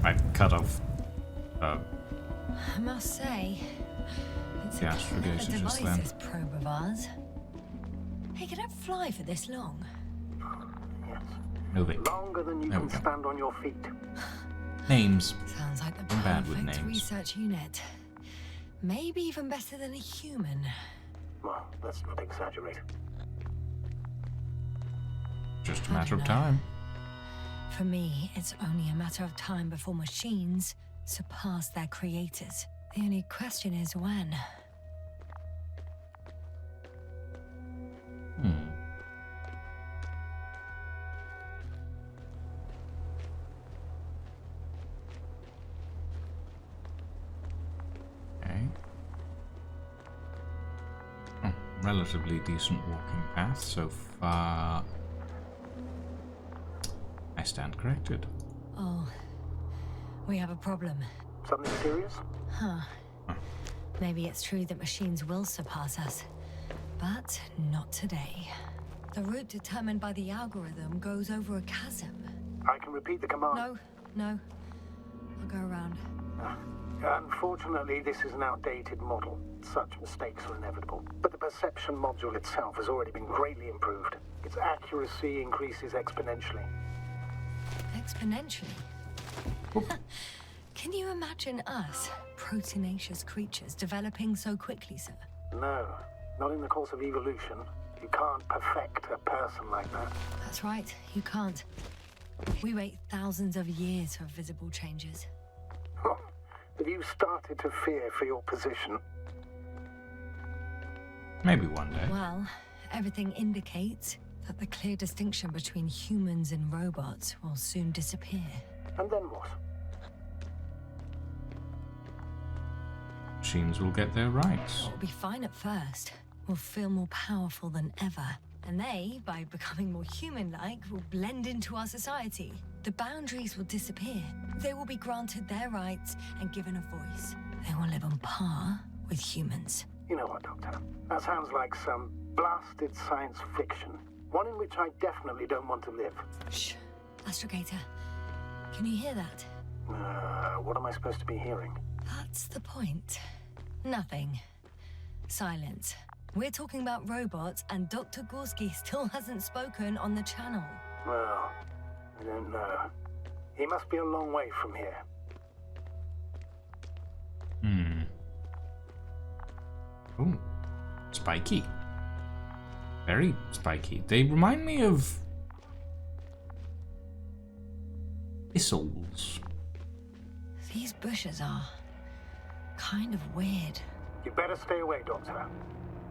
I cut off I must say, it's the a astrogator clever just device, then. this probe of ours. Hey, can it fly for this long? Yes. Novik. Longer than you There we can go. stand on your feet. Names. Sounds like the I'm bad with perfect names. research unit. Maybe even better than a human. Well, let's not exaggerate. Just a I matter of don't know. time. For me, it's only a matter of time before machines surpass their creators. The only question is when. Okay. Oh, relatively decent walking path so far. I stand corrected. Oh, we have a problem. Something serious? Huh. Maybe it's true that machines will surpass us, but not today. The route determined by the algorithm goes over a chasm. I can repeat the command. No. I'll go around. Unfortunately, this is an outdated model. Such mistakes are inevitable. But the perception module itself has already been greatly improved. Its accuracy increases exponentially. Exponentially. Can you imagine us, proteinaceous creatures, developing so quickly, sir? No, not in the course of evolution. You can't perfect a person like that. That's right, you can't. We wait thousands of years for visible changes. Have you started to fear for your position? Maybe one day. Well, everything indicates that the clear distinction between humans and robots will soon disappear. And then what? Machines will get their rights. It'll be fine at first. We'll feel more powerful than ever. And they, by becoming more human-like, will blend into our society. The boundaries will disappear. They will be granted their rights and given a voice. They will live on par with humans. You know what, Doctor? That sounds like some blasted science fiction. One in which I definitely don't want to live. Shh. Astrogator, can you hear that? What am I supposed to be hearing? That's the point. Nothing. Silence. We're talking about robots, and Dr. Gorsky still hasn't spoken on the channel. Well, I don't know. He must be a long way from here. Ooh. Spiky. Very spiky. They remind me of thistles. These bushes are kind of weird. You better stay away, Doctor.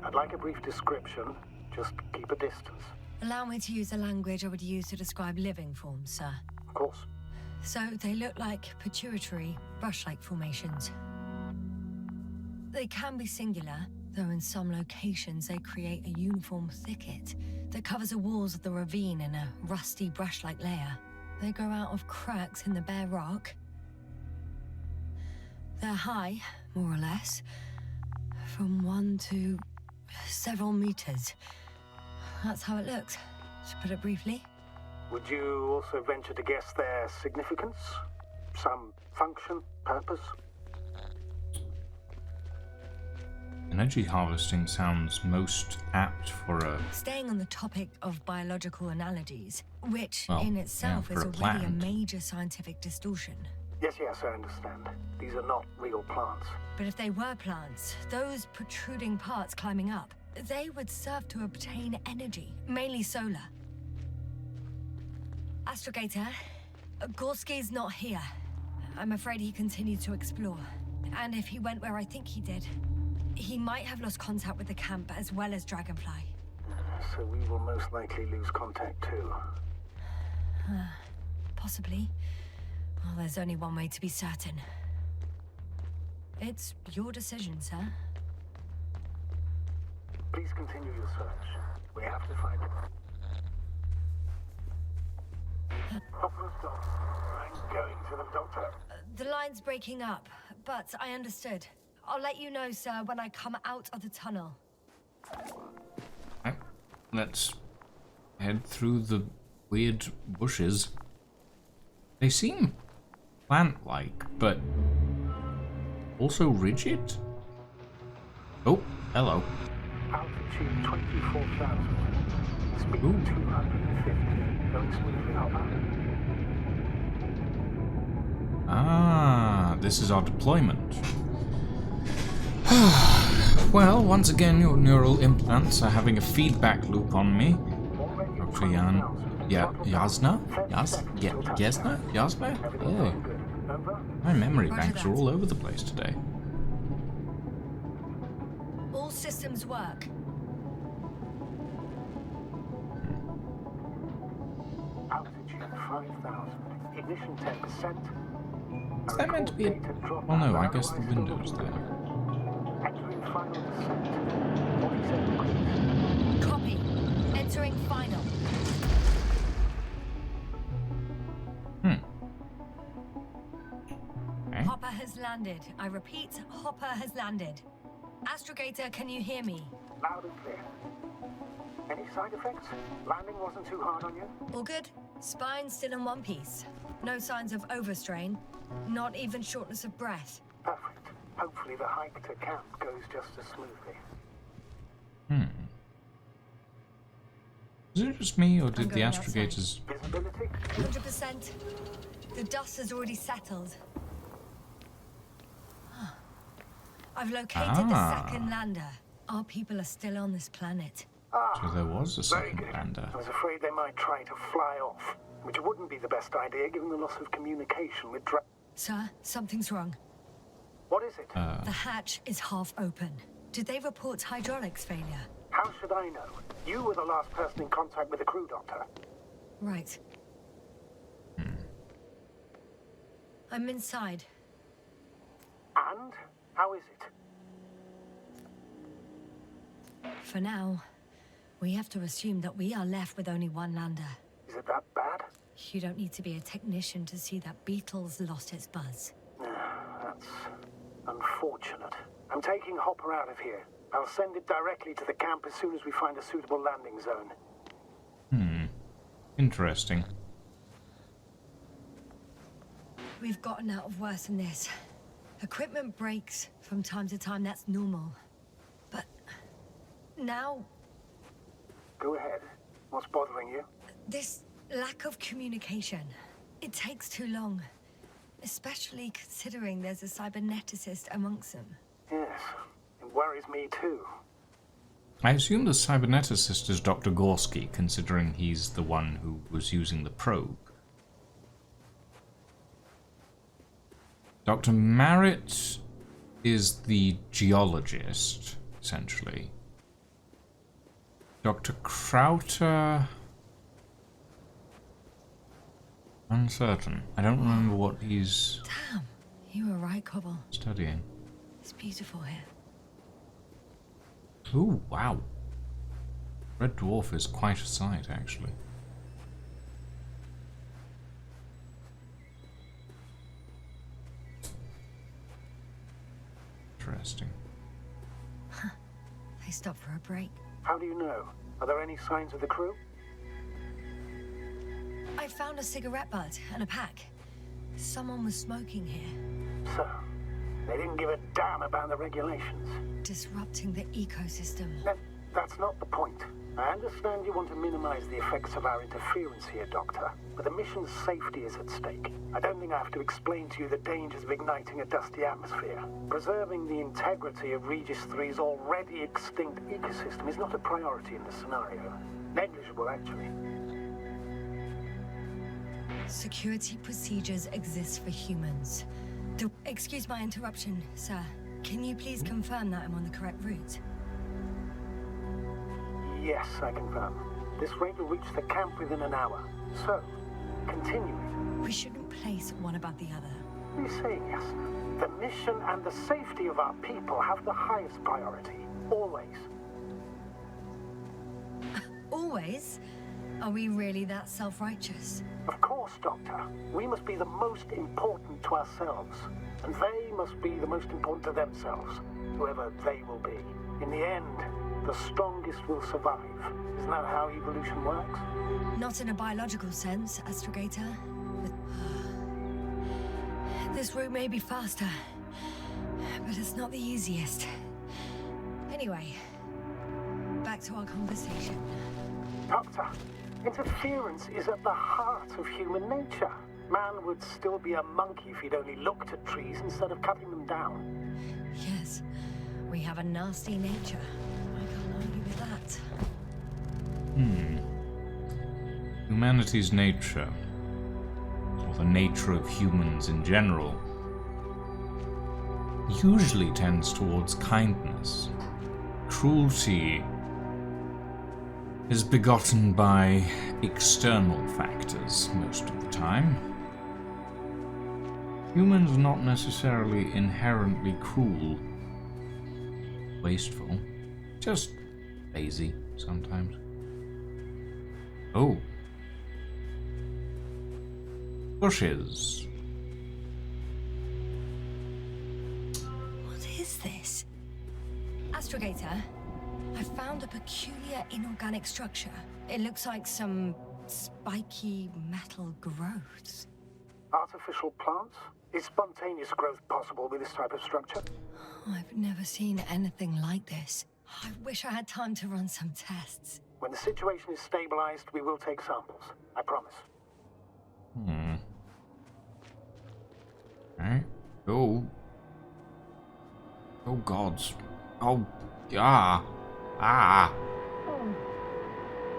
I'd like a brief description. Just keep a distance. Allow me to use the language I would use to describe living forms, sir. Of course. So they look like pituitary, brush-like formations. They can be singular, though in some locations they create a uniform thicket that covers the walls of the ravine in a rusty brush-like layer. They grow out of cracks in the bare rock. They're high, more or less, from 1 to several meters. That's how it looks, to put it briefly. Would you also venture to guess their significance? Some function, purpose? Energy harvesting sounds most apt for a... Staying on the topic of biological analogies, which Well, in itself yeah, is for a already a plant. major scientific distortion. Yes, I understand. These are not real plants. But if they were plants, those protruding parts climbing up, they would serve to obtain energy, mainly solar. Astrogator, Gorsky's not here. I'm afraid he continued to explore. And if he went where I think he did, he might have lost contact with the camp as well as Dragonfly. So we will most likely lose contact too. Possibly. Well, there's only one way to be certain. It's your decision, sir. Please continue your search. We have to find him. Opera stop. I'm going to the doctor. The line's breaking up, but I understood. I'll let you know, sir, when I come out of the tunnel. Right, let's head through the weird bushes. They seem plant-like, but also rigid? Oh, hello. Altitude 24,000. Speed Ooh. 250. Going smoothly, Hopper. Ah, this is our deployment. Well, once again, your neural implants are having a feedback loop on me. Dr. Yasna? Oh, my memory banks are all over the place today. All systems work. Altitude 5,000. Ignition 10%. Is that meant to be a... Oh no, I guess the window's there. Entering final descent. 47 degrees. Copy. Entering final. Okay. Hopper has landed. I repeat, Hopper has landed. Astrogator, can you hear me? Loud and clear. Any side effects? Landing wasn't too hard on you? All good? Spine still in one piece. No signs of overstrain. Not even shortness of breath. Perfect. Hopefully the hike to camp goes just as smoothly. Is it just me, or did the going astrogators... Visibility? 100%. The dust has already settled. I've located the second lander. Our people are still on this planet. So there was a Very second good. lander. I was afraid they might try to fly off, which wouldn't be the best idea given the loss of communication with Sir, something's wrong. What is it? The hatch is half open. Did they report hydraulics failure? How should I know? You were the last person in contact with the crew, Doctor. Right. I'm inside. And? How is it? For now, we have to assume that we are left with only one lander. Is it that bad? You don't need to be a technician to see that Beetle's lost its buzz. That's unfortunate. I'm taking Hopper out of here. I'll send it directly to the camp as soon as we find a suitable landing zone. Interesting. We've gotten out of worse than this. Equipment breaks from time to time, that's normal. But now, Go ahead. What's bothering you? this lack of communication. It takes too long. Especially considering there's a cyberneticist amongst them. Yes, it worries me too. I assume the cyberneticist is Dr. Gorsky, considering he's the one who was using the probe. Dr. Merritt is the geologist, essentially. Dr. Krauter... uncertain. I don't remember what he's Damn, you were right, Cobble. studying. It's beautiful here. Ooh, wow. Red Dwarf is quite a sight, actually. Interesting. They stopped for a break. How do you know? Are there any signs of the crew? I found a cigarette butt and a pack. Someone was smoking here. So, they didn't give a damn about the regulations. Disrupting the ecosystem. That's not the point. I understand you want to minimize the effects of our interference here, Doctor, but the mission's safety is at stake. I don't think I have to explain to you the dangers of igniting a dusty atmosphere. Preserving the integrity of Regis 3's already extinct ecosystem is not a priority in this scenario. Negligible, actually. Security procedures exist for humans. Excuse my interruption, sir. Can you please confirm that I'm on the correct route? Yes, I confirm. This rate will reach the camp within an hour. So, continuing. We shouldn't place one above the other. You say yes. The mission and the safety of our people have the highest priority. Always. Always? Are we really that self-righteous? Of course, Doctor. We must be the most important to ourselves. And they must be the most important to themselves. Whoever they will be. In the end, the strongest will survive. Isn't that how evolution works? Not in a biological sense, Astrogator. This route may be faster, but it's not the easiest. Anyway, back to our conversation. Doctor, interference is at the heart of human nature. Man would still be a monkey if he'd only looked at trees instead of cutting them down. Yes, we have a nasty nature. I can't argue with that. Humanity's nature, or the nature of humans in general, usually tends towards kindness. Cruelty is begotten by external factors most of the time. Humans are not necessarily inherently cruel, wasteful, just lazy sometimes. Oh. Bushes. What is this? Astrogator, I found a peculiar inorganic structure. It looks like some spiky metal growths. Artificial plants? Is spontaneous growth possible with this type of structure? I've never seen anything like this. I wish I had time to run some tests. When the situation is stabilized, we will take samples. I promise. Alright. Oh. Oh gods. Oh. Ah. Ah.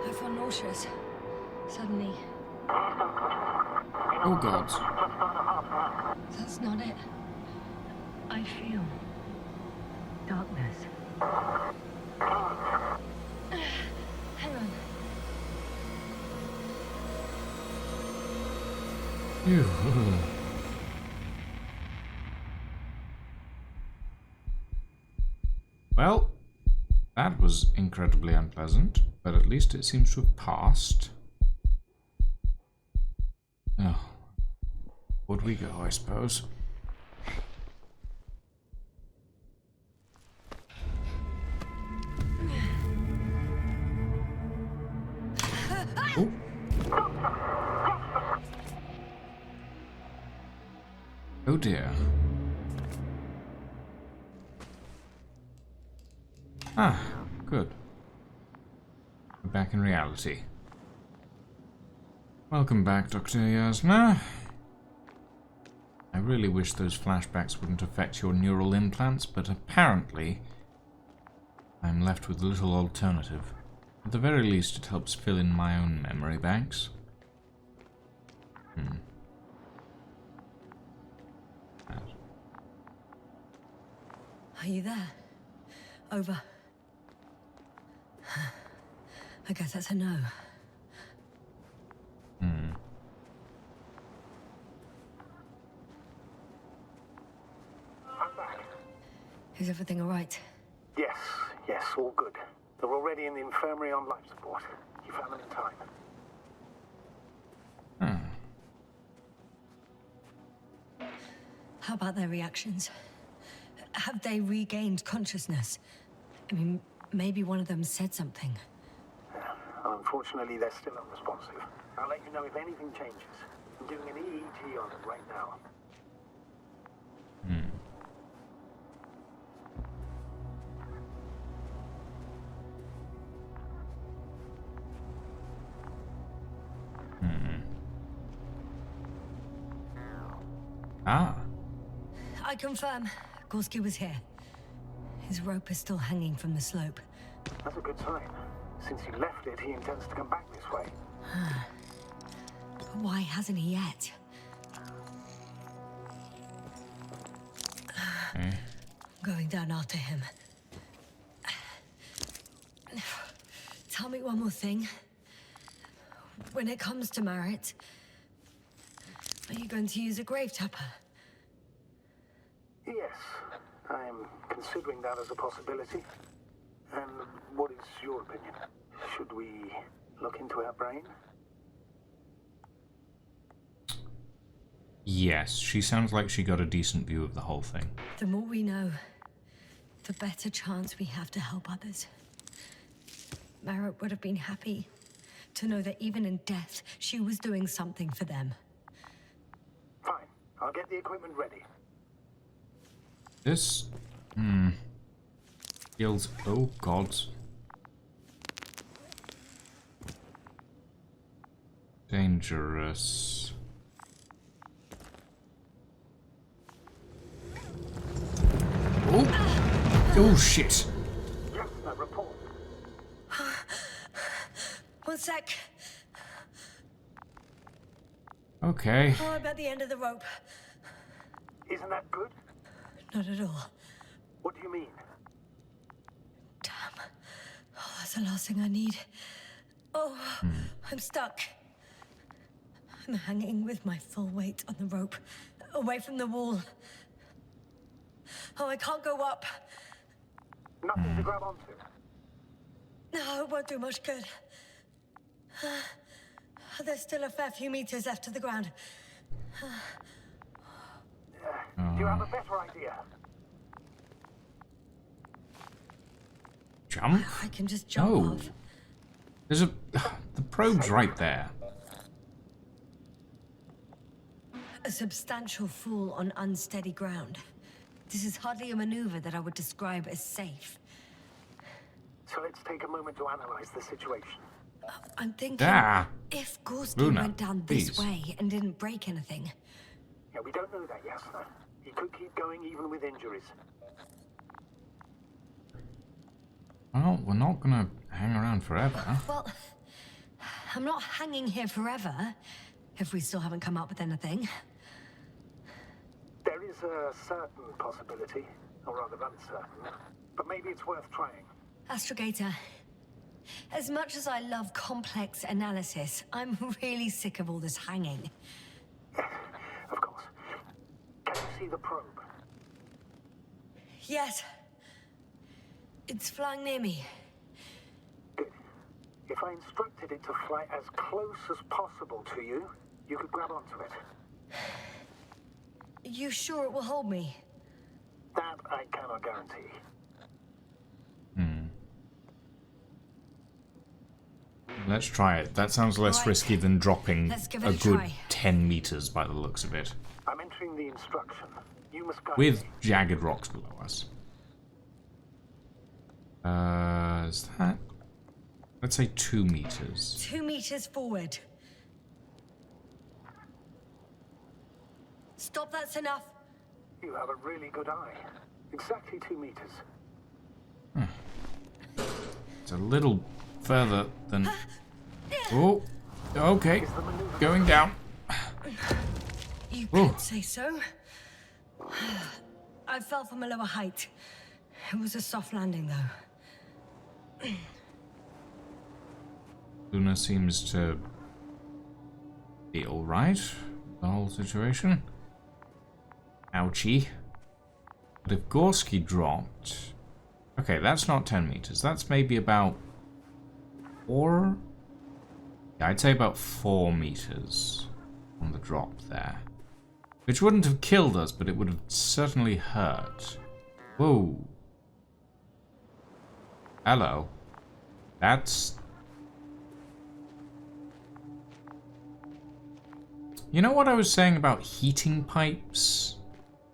I feel nauseous. Suddenly. Oh gods. That's not it. I feel darkness. Hang on. Phew. Well, that was incredibly unpleasant, but at least it seems to have passed. Oh, would we go, I suppose? Oh. Oh dear. Ah, good. We're back in reality. Welcome back, Dr. Yasna. I really wish those flashbacks wouldn't affect your neural implants, but apparently I'm left with little alternative. At the very least, it helps fill in my own memory banks. Are you there? Over. I guess that's a no. I'm back. Is everything all right? Yes, all good. They're already in the infirmary on life support. You found them in time. How about their reactions? Have they regained consciousness? I mean, maybe one of them said something. Unfortunately, they're still unresponsive. I'll let you know if anything changes. I'm doing an EEG on them right now. Ah. I confirm. Gorsky was here. His rope is still hanging from the slope. That's a good sign. Since he left it, he intends to come back this way. But why hasn't he yet? Going down after him. Tell me one more thing. When it comes to Marriott, are you going to use a grave tapper? Yes, I'm considering that as a possibility. And what is your opinion? Should we look into our brain? Yes, she sounds like she got a decent view of the whole thing. The more we know, the better chance we have to help others. Marriott would have been happy to know that even in death, she was doing something for them. Fine, I'll get the equipment ready. This... feels... Oh, God. Dangerous. Oh! Oh, shit! Yes, a report. One sec. Okay. Oh, I'm at the end of the rope. Isn't that good? Not at all. What do you mean? Damn. Oh, that's the last thing I need. Oh, I'm stuck. I'm hanging with my full weight on the rope, away from the wall. Oh, I can't go up. Nothing to grab onto. No, it won't do much good. There's still a fair few meters left to the ground. Do you have a better idea? Jump? I can just jump Oh. off. There's a... The probe's right there. A substantial fall on unsteady ground. This is hardly a maneuver that I would describe as safe. So let's take a moment to analyze the situation. I'm thinking, Ah! if Gorsky Luna, went down this please. way and didn't break anything, Yeah, we don't know that yet, sir. He could keep going even with injuries. Well, we're not gonna hang around forever. well, I'm not hanging here forever, if we still haven't come up with anything. There is a certain possibility, or rather uncertain, but maybe it's worth trying. Astrogator, as much as I love complex analysis, I'm really sick of all this hanging. Of course. Can you see the probe? Yes. It's flying near me. Good. If I instructed it to fly as close as possible to you, you could grab onto it. You sure it will hold me? That I cannot guarantee. Let's try it. That sounds less Right. risky than dropping Let's give it a a good try. 10 meters by the looks of it. I'm entering the instruction. You must guide With me. jagged rocks below us. Is that... Let's say 2 meters. 2 meters forward. Stop, that's enough. You have a really good eye. Exactly 2 meters. It's a little further than... Oh, okay. Going down. You Oh. could say so. I fell from a lower height. It was a soft landing, though. Luna seems to be alright. The whole situation. Ouchie. But if Gorsky dropped... Okay, that's not 10 meters. That's maybe about 4... Yeah, I'd say about 4 meters on the drop there. Which wouldn't have killed us, but it would have certainly hurt. Whoa. Hello. That's... You know what I was saying about heating pipes?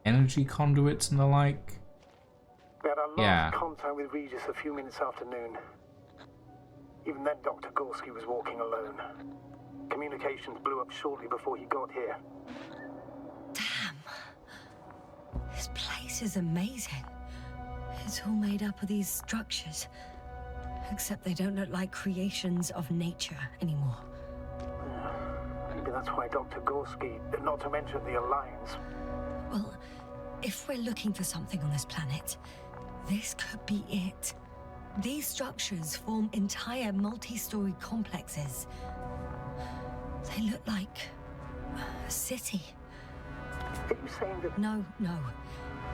Energy conduits and the like? We had our last Yeah. contact with Regis a few minutes after noon. Even then, Dr. Gorsky was walking alone. Communications blew up shortly before he got here. Damn. This place is amazing. It's all made up of these structures. Except they don't look like creations of nature anymore. Maybe that's why Dr. Gorsky, not to mention the Alliance. Well, if we're looking for something on this planet, this could be it. These structures form entire multi-story complexes. They look like a city. Are you saying that... No.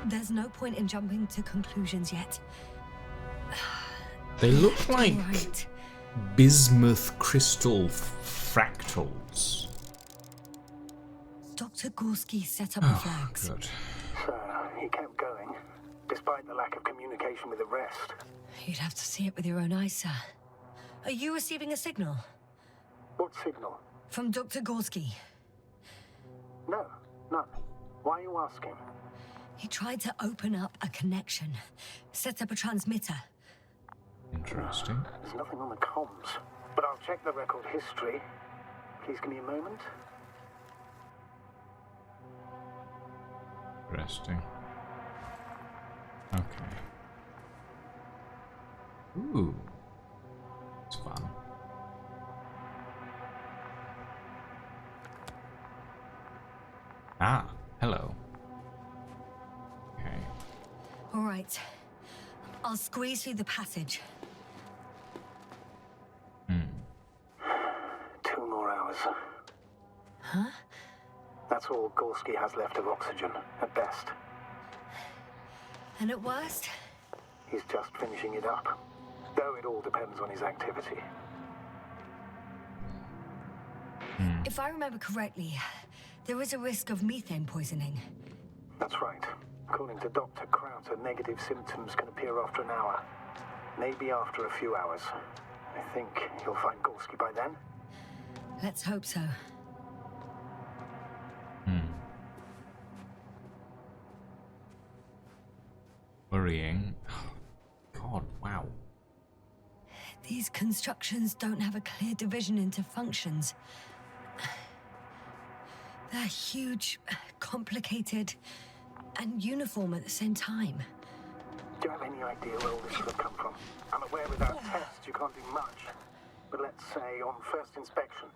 There's no point in jumping to conclusions yet. They look like Right. bismuth crystal fractals. Dr. Gorsky set up the flags. Good. So, he kept going, despite the lack of communication with the rest. You'd have to see it with your own eyes, sir. Are you receiving a signal? What signal? From Dr. Gorsky? No, none. Why are you asking? He tried to open up a connection, set up a transmitter. Interesting. There's nothing on the comms, but I'll check the record history. Please give me a moment. Interesting. Okay. Ooh. It's fun. Ah, hello. Okay. All right. I'll squeeze through the passage. 2 more hours. Huh? That's all Gorsky has left of oxygen, at best. And at worst? He's just finishing it up. Though it all depends on his activity. If I remember correctly, there is a risk of methane poisoning. That's right. According to Dr. Krauter, negative symptoms can appear after an hour. Maybe after a few hours. I think you'll find Gorsky by then. Let's hope so. Worrying. God, wow. These constructions don't have a clear division into functions. They're huge, complicated, and uniform at the same time. Do you have any idea where all this could have come from? I'm aware without tests you can't do much. But let's say on first inspection.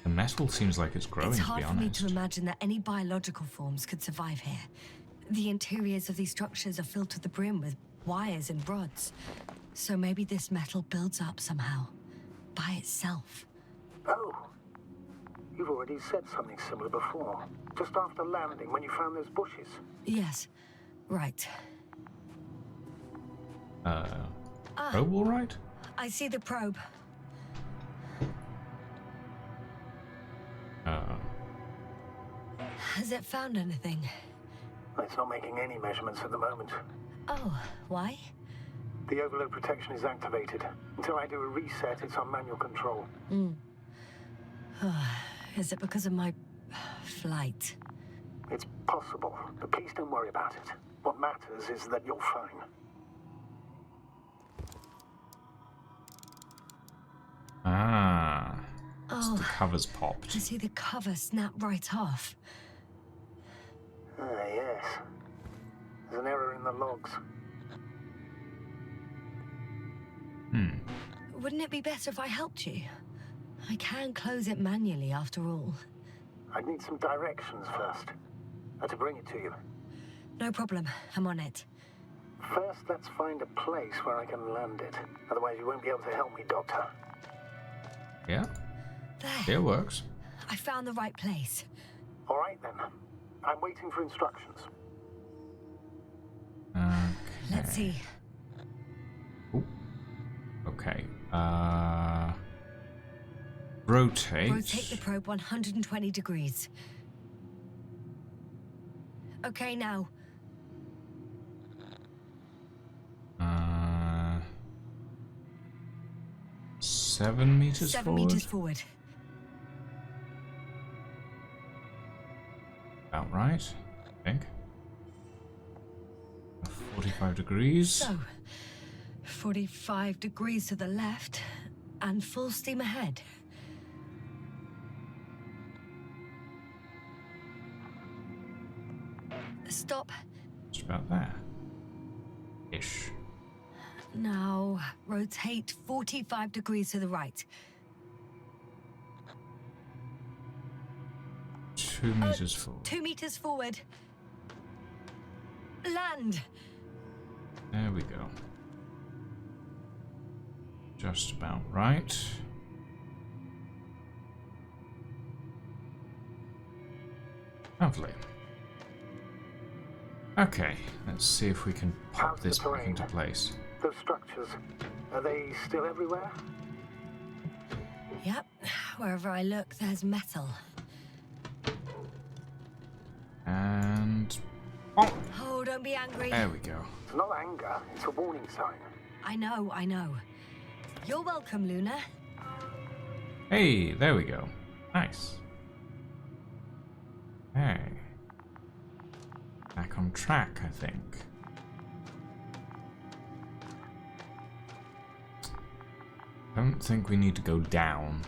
The metal seems like it's growing, It's to hard be for me honest. to imagine that any biological forms could survive here. The interiors of these structures are filled to the brim with wires and rods. So maybe this metal builds up somehow, by itself. Oh. You've already said something similar before. Just after landing, when you found those bushes. Yes, right. Probe all right? I see the probe. Has it found anything? It's not making any measurements at the moment. Oh, why? The overload protection is activated. Until I do a reset, it's on manual control. Is it because of my flight? It's possible, but please don't worry about it. What matters is that you're fine. Ah. Oh, The cover's popped. I see the cover snap right off. Ah, yes. There's an error in the logs. Wouldn't it be better if I helped you? I can close it manually after all. I'd need some directions first. To bring it to you. No problem, I'm on it. First, let's find a place where I can land it. Otherwise, you won't be able to help me, Doctor. Yeah, There, it works. I found the right place. All right, then. I'm waiting for instructions. Let's see. Ooh. Okay. Rotate. Rotate the probe 120 degrees. Okay, now. 7 meters 7 forward. meters forward. About right, I think. 45 degrees. So, 45 degrees to the left, and full steam ahead. Stop. Just about there. Ish. Now, rotate 45 degrees to the right. 2 meters forward. 2 meters forward. Land. There we go. Just about right. Lovely. Okay, let's see if we can pop How's the this back terrain? into place. Those structures, are they still everywhere? Yep. Wherever I look, there's metal. And... oh, Oh, don't be angry. there we go. It's not anger, it's a warning sign. I know, I know. You're welcome, Luna. Hey, there we go. Nice. Hey. Back on track, I think. Don't think we need to go down.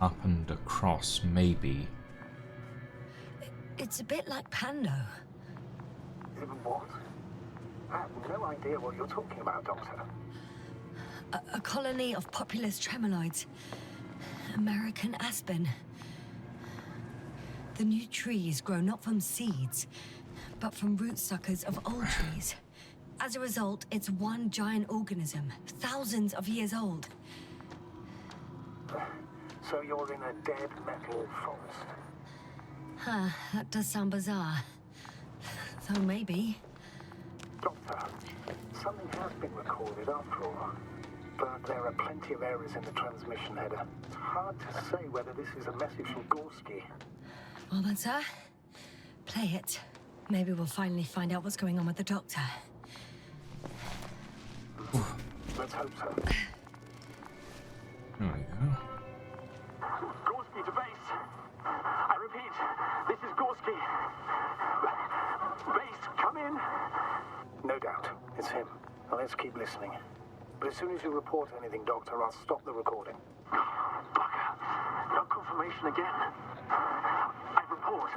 Up and across, maybe. It's a bit like Pando. What? I have no idea what you're talking about, Doctor. A colony of populous tremoloids. American aspen. The new trees grow not from seeds, but from rootsuckers of old trees. As a result, it's one giant organism, thousands of years old. So you're in a dead metal forest? Huh, that does sound bizarre. Though maybe. Doctor, something has been recorded after all. But there are plenty of errors in the transmission header. It's hard to say whether this is a message from Gorsky. Well then, sir, play it. Maybe we'll finally find out what's going on with the doctor. Let's hope so. There we go. Gorsky to base. I repeat, this is Gorsky. Base, come in. No doubt, it's him. Now let's keep listening. But as soon as you report anything, Doctor, I'll stop the recording. Bugger. No confirmation again. I report.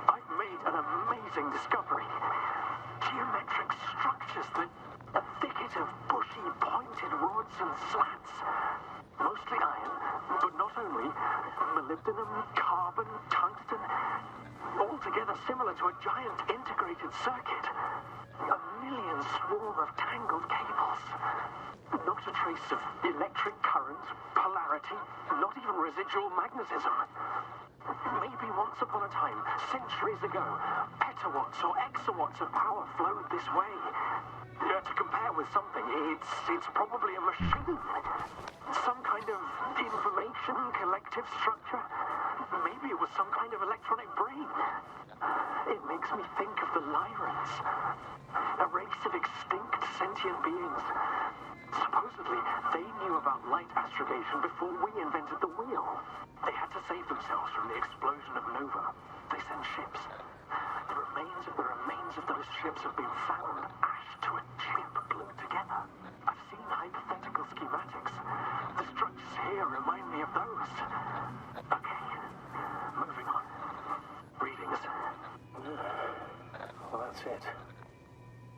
I've made an amazing discovery. Geometric structures that... a thicket of bushy, pointed rods and slats. Mostly iron, but not only. Molybdenum, carbon, tungsten. Altogether similar to a giant integrated circuit. A million swarm of tangled cables. Not a trace of electric current, polarity, not even residual magnetism. Maybe once upon a time, centuries ago, petawatts or exawatts of power flowed this way. To compare with something, it's probably a machine. Some kind of information collective structure. Maybe it was some kind of electronic brain. It makes me think of the Lyrans, a race of extinct sentient beings. Supposedly, they knew about light astrogation before we invented the wheel. They had to save themselves from the explosion of Nova. They sent ships. The remains of those ships have been found, ashed to a chip glued together. I've seen hypothetical schematics. The structures here remind me of those. Okay, moving on. Readings. Well, that's it.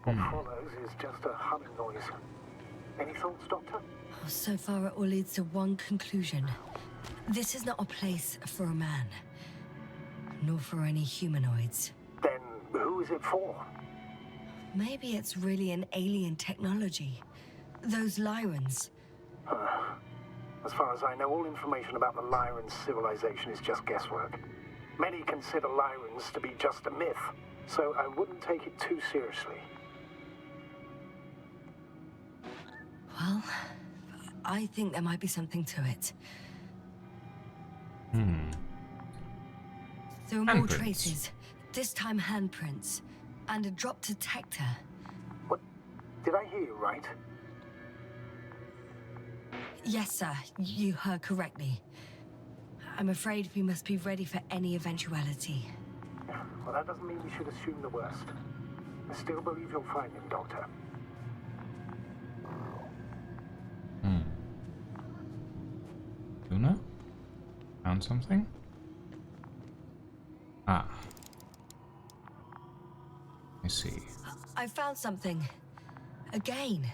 What follows is just a humming noise. Any thoughts, Doctor? So far, it all leads to one conclusion. This is not a place for a man. Nor for any humanoids. Then who is it for? Maybe it's really an alien technology. Those Lyrans. As far as I know, all information about the Lyran civilization is just guesswork. Many consider Lyrans to be just a myth, so I wouldn't take it too seriously. Well, I think there might be something to it. There are more Handprints. traces. This time handprints. And a drop detector. What? Did I hear you right? Yes, sir. You heard correctly. I'm afraid we must be ready for any eventuality. Well, that doesn't mean we should assume the worst. I still believe you'll find him, Doctor. Luna? Found something? Ah. I see. I found something. Again.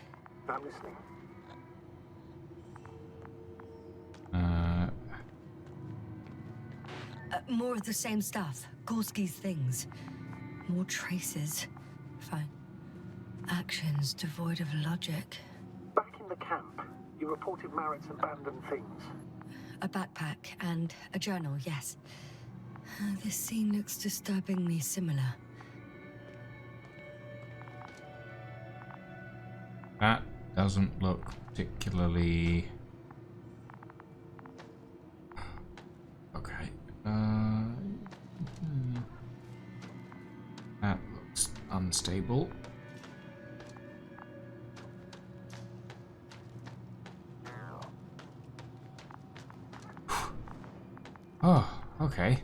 I'm listening. More of the same stuff. Gorsky's things. More traces. Fine. Actions devoid of logic. Back in the camp, you reported Marrett's abandoned things. A backpack and a journal, yes. This scene looks disturbingly similar. That doesn't look particularly... Okay. That looks unstable. Oh, okay.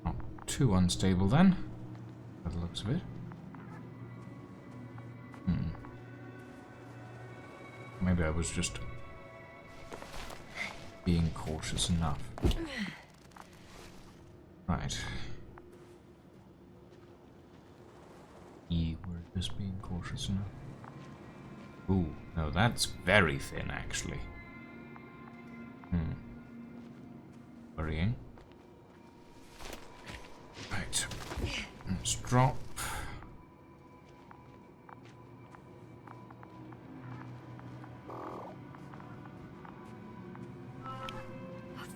Not too unstable then, by the looks of it. Maybe I was just being cautious enough. Right. You were just being cautious enough. Ooh, no, that's very thin, actually. Worrying. Right. Let's drop.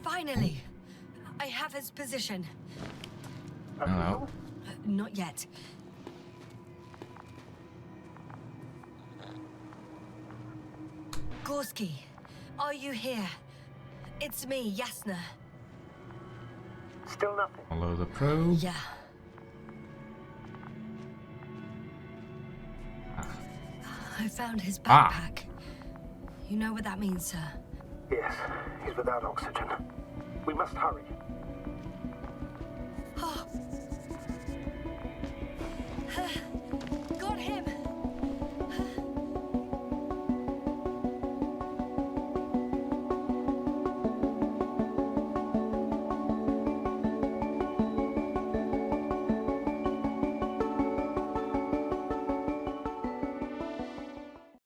Finally! I have his position. Hello. Not yet. Gorsky, are you here? It's me, Yasna. Still nothing. Follow the probe. Yeah. I found his backpack. You know what that means, sir? Yes, he's without oxygen. We must hurry.